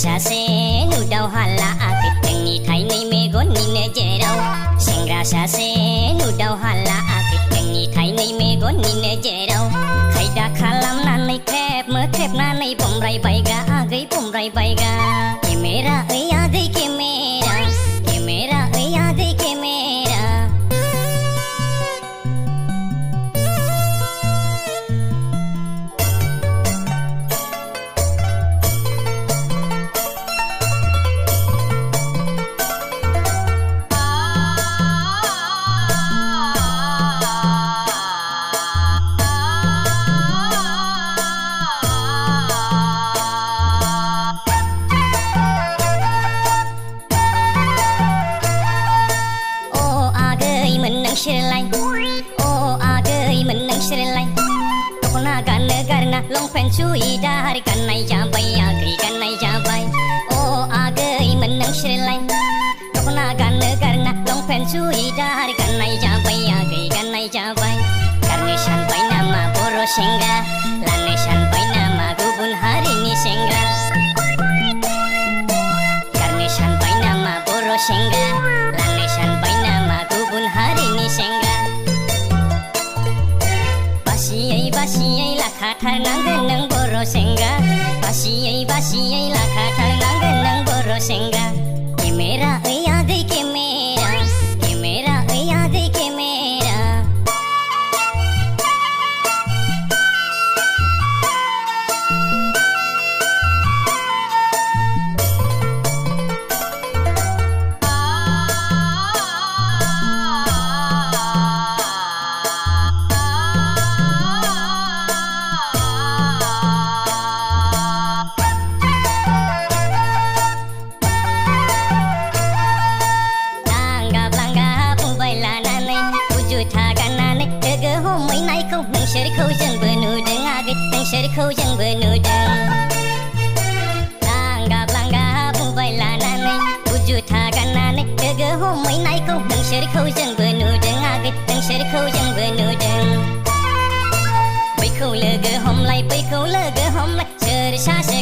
सासे नुदाव हालाआखै नोंनि थाइनै मेगननिनो जेराव सेंग्रा सासे नुदाव हालाआखै नोंनि थाइनै मेगननिनो जेराव खायदा खालामनानै खेबनानै बमब्रायबायगा आगै बमब्रायबायगा केमेरा ओइ आगै केमेरा केमेरा ओइ आगै camera Shirlai, oh agai menang Shirlai. Tokona ganne garna longpen cui dari kanai jabai agai kanai jabai. Oh agai menang Shirlai. Tokona ganne garna longpen cui dari kanai jabai agai kanai jabai. Karne sampai nama boro sengga, lane sampai nama gubun hari ni sengga. Karne sampai nama boro sengga, lane sampai nama gubun hari ni sengga. Basiyai lakatarnanggan nang boro sengga. Basiyai lakatarnanggan nang boro sengga. Kamera oi agai kamera, kamera oi agai kamera. Nang serikau jeng benudeng agit nang serikau jeng benudeng Langga bubai lanane wujud haganane dege homai naikau nang serikau jeng benudeng agit nang serikau jeng benudeng Baikau lege homlai ser sase